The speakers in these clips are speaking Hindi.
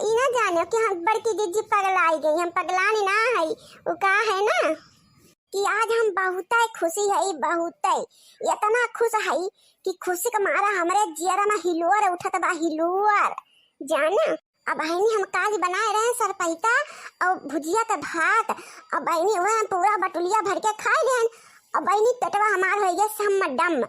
ई ना जाने कि हम बड़की जीजी पगलाई गई, हम पगलानी ना है। वो का है ना कि आज हम बहुत खुशी है, बहुत इतना खुश है कि खुशी के मारा हमारे जियरा में हिलोर उठत बा, हिलोर जाना। अब बहनी हम काज बनाए रहे सरपैता और भुजिया का भात, अब बहनी वह पूरा बटुलिया भर के खाए गए। अब बहनी पेटवा हमार हो गया समडम,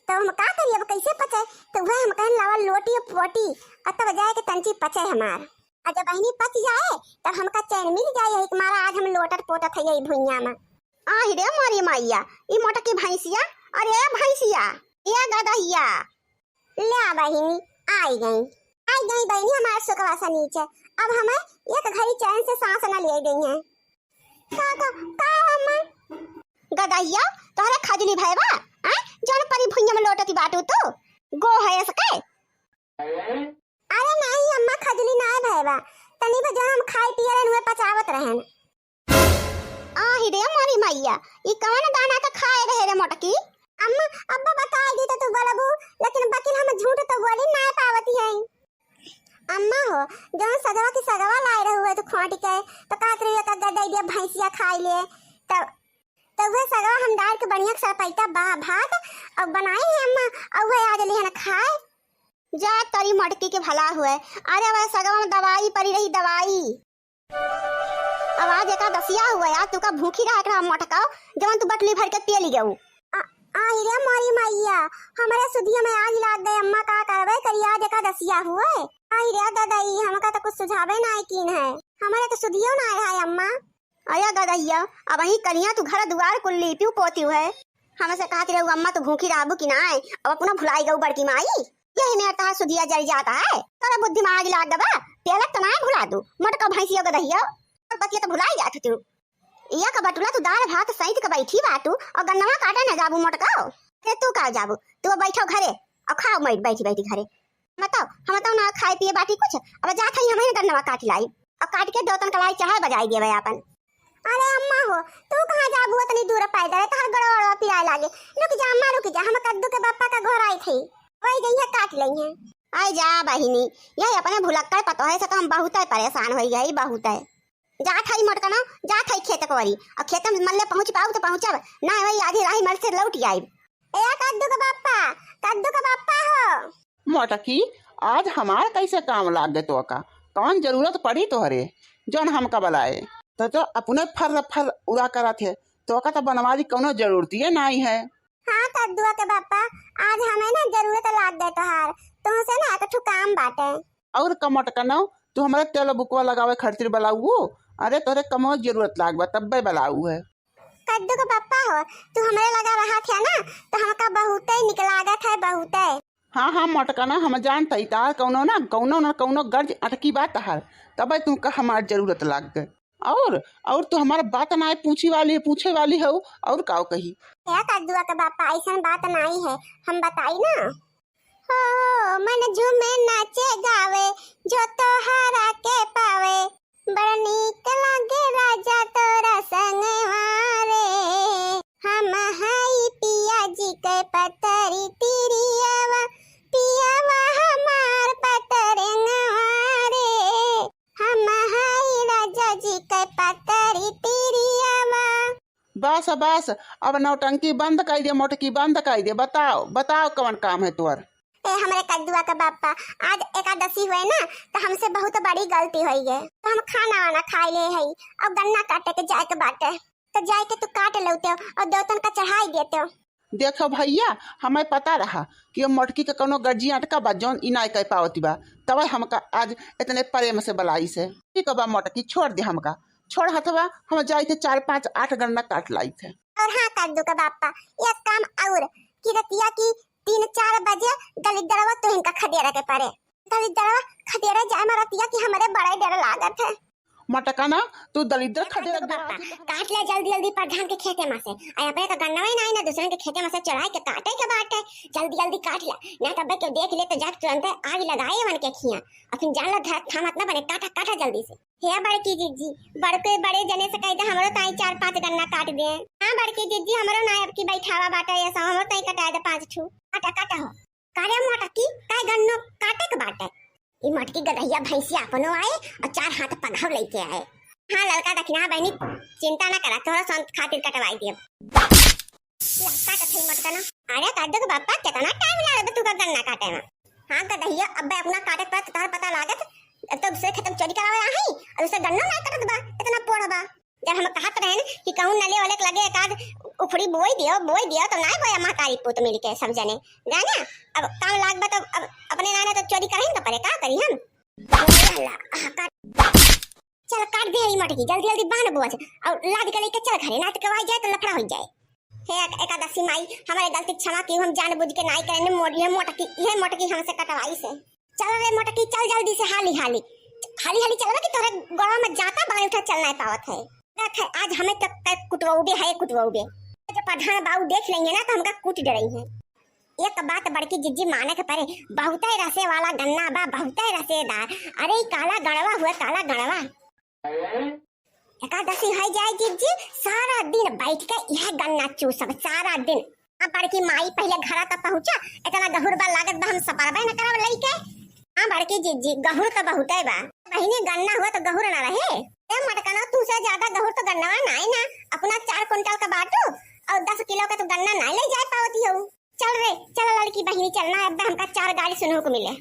तो हम का करिए, अब कैसे पचे? तो वह हम कहन लावा लोटी और पोटी तब जाए के तंची पचे हमार। और जब बहनी पच जाए तब हमका चैन मिल जाए कि मारा आज हम लोटत पोटत है यही भुइया में। आहि रे मोरी मैया, ई मोटा की भैंसिया, अरे भैंसिया ये गदहिया ले बहनी आई गई बहनी हमारे सुखवा से नीचे। अब हमें एक घड़ी चैन से सांस न ले गई है। का अम्मा गदहिया तोहरे खजली भैबा जौन परी भुइया में लोटती बाटू तो गो है सके। अरे नहीं अम्मा, खजली ना है भैबा, तनी बजन हम खाई पिए रहन हुए पचावत रहन। आहि रे मोरी मैया, ई कौन दाना का खाए रहे रे मोटकी? अम्मा अब्बा बता दी तो तू बोलबू, लेकिन वकील हम झूठ तो बोली ना पावती है। अम्मा हो जो सगवा की सगवा लाए रहे हुए तो खोट के तो कात रही का गदई दिया भैंसिया खाई ले। तब वह सगवा हम डाल के बढ़िया से पैता भात और बनाए हैं अम्मा, और वह आज ले खाए। जा तरी मटकी के भला हुए। अरे वह सगवा में दवाई पड़ी रही, दवाई। आवाज एका दसिया हुआ यार, तू का भूखी रहा मोटकाओ जवन तू बटली भर के पिए ली गऊ। आई रे मोरी मैया, हमारे सुधिया में आज लाग गए। अम्मा का करवे करी आज एका दसिया हुए। आई रे दादाई, हमका तो कुछ सुझावे ना कीन है, हमारे तो सुधियो ना आए है अम्मा। आया गदहिया अब वही करिया तू घर दुआर कुल लीपियो पोती है। हमसे कहती रहू अम्मा तू भूखी रहबू कि ना, अब अपना भुलाई गऊ बड़की माई। यही मेरा तहा सुधिया जल जाता है, तोरा बुद्धि में आज लाग गबा। तेलक तो ना भुला दू मोटका भैंसिया गदहिया, और बतिया तो भुलाई जात तू। इया का बटुला तू दाल भात सहित के बैठी बाटू और गन्नवा काटे न जाबू मोटकाओ। फिर तू का जाबू, तू बैठो घरे और खाओ मई बैठी घरे। हम तो ना खाए पिए बाटी कुछ, अब जात ही हमें गन्नवा काट लाई और काट के दो तन कलाई चाहे बजाई देवे अपन। अरे अम्मा हो तू कहां जाबू, इतनी दूर पैदल है, तोहर गड़गड़वा पिराए लागे। रुक जा अम्मा रुक जा, हम कद्दू के बापा का घर आई थी, वही गई है काट लई है। आई जा बहिनी, यही अपने भुलक्कड़ पतो है से तो हम बहुत परेशान हो गई, बहुत है। जात हई मोटका ना, जात हई खेत कोरी और खेत में मल्ले पहुंच पाऊ तो पहुंचब ना, वही आधी राही मल से लौट आई। ए कद्दू का बापा हो मोटकी, आज हमार कैसे काम लाग गए? तो का कौन जरूरत पड़ी तोहरे जौन हमका बुलाए? तो अपने फर उड़ा करा थे, तो का तो बनवारी कौनो जरूरती है नहीं है। हाँ कद्दुआ के बापा, आज हमें ना जरूरत लाग गए तोहार, तुमसे ना कुछ काम बाटे। और कमट कनो तू हमारे तेल बुकवा लगावे खर्चर बलाऊ। अरे तोरे कमो जरूरत लागबा तब्बे बलाऊ है। कद्दू का बापा हो, तू हमारे लगा रहा था ना तो हमका बहुत निक लागत है, बहुत। हाँ मोटका ना, हम जानते तार कौनो ना कौनो गर्ज अटकी बात हर, तब तू का हमार जरूरत लाग गए। और तू हमारा बात ना पूछे वाली हो, और काओ कही? क्या कद्दुआ का बापा ऐसा बात नहीं है, हम बताई ना। हो मन झूमे नाचे गावे जो तोहरा के पावे, बड़ा नीक लागे राजा तोरा संगवारे। हम हई पिया जी के पतरी तिरियावा, पियावा हमार पतरंगवारे। हम हई राजा जी के पतरी तिरियावा। बस अब नौटंकी बंद कर दे मोटकी, बंद कर दे। बताओ कौन काम है तोर? हमारे कद्दुआ का बापा आज एकादशी हुए ना, तो हमसे बहुत बड़ी गलती हुई है, तो हम खाना वाना खाई ले है। अब गन्ना काटे के जाए के बाटे तो जाए के तू काट लेते हो और देवतन का चढ़ाई देते हो। देखो भैया, हमें पता रहा कि मोटकी के कोनो गर्जी अटका बा जौन इनाय कह पावती बा, तब हमका आज इतने प्रेम से बलाई से। ठीक बा मोटकी, छोड़ दे हमका, छोड़ हथवा, हम जाए थे 4 5 8 गन्ना काट लाई थे। और हाँ कद्दू का बापा, एक काम और कि रतिया की 3 4 बजे दलिदरवा तो इनका खदेरा के पड़े, दलिदरवा खदेरा जाए मारतिया कि हमारे बड़े डर लागत है। मटका ना तू दलिद्र खदेरा काट ले जल्दी प्रधान के खेते में से, आ अपने तो गन्ना नहीं ना दूसरे के खेते में से चढ़ाई के काटे के बात है। जल्दी काट ले, ना तब के देख ले तो जाके तुरंत आग लगाए मन के खिया, और फिर जान लो थामत ना बने, काटा जल्दी से। हे बड़की जीजी, बड़े जने से कह दे हमरो ताई 4 5 गन्ना काट दे। हां बड़की जीजी, हमरो ना अब की बैठावा बाटा ऐसा, हमरो ताई कटा दे 5 ठू। काटा हो कारे मोटा की काय गन्नो काटे के बाटे। ये मटकी गदहिया भैंसिया अपनो आए और 4 हाथ पघाव लेके आए। हाँ लड़का दखना बहनी चिंता ना करा, तोरा संत खातिर कटवाई दियो। लगता कथई मटका ना अरे काट दो बापा, कितना टाइम लागत तू का गन्ना काटे में। हाँ गदहिया अब अपना काटे पर तार पता लागत तो से खत्म चोरी करावे आही और उसे गन्ना ना कटत बा इतना पोड़बा। जब हम कहत रहे कि कहूं नले वाले लगे एकाद उखड़ी बोई दियो तो ना बोया महतारी पुत मिल के सब जने जाना। अब काम लाग बा तो अब अपने नाने तो चोरी करें तो परे का करी हम। चल काट दे ई मटकी जल्दी जल्दी बांध बुआ और लाद के लेके चल घरे, ना तो कवाई जाए तो लफड़ा हो जाए। हे एकादशी माई हमारे गलती क्षमा की, हम जानबूझ के नहीं करने ये मोटकी हमसे कटवाई से। चल रे मोटकी चल जल्दी से हाली हाली चल कि तोरे गड़ा में जाता बाल उठा चलना पावत है। आज हमें तक कुटवाऊबे जब प्रधान बाबू देख लेंगे ना तो हमका कूट डरई है। एक बात बड़की जिज्जी माने के परे बहुत रसे वाला गन्ना बा, बहुत रसेदार। अरे काला गणवा हुआ काला गणवा। एकादशी है जाए जिज्जी सारा दिन बैठ के यह गन्ना चूसब सारा दिन। अब बड़की माई पहले घर तक पहुंचा इतना गहुर बा लागत बा हम सपरबे न करब लइके। हां बड़की जिज्जी गहुर तो बहुत है बा, बहिनी गन्ना हुआ तो गहुर ना रहे। ए मटकना तू से ज्यादा गहुर तो गन्ना ना ना अपना 4 क्विंटल का बाटू और 10 किलो का तो गन्ना ना ले जाए पावती हो। चल रे चल लड़की बहिनी चलना, अब हमका 4 गाड़ी सुनने को मिले।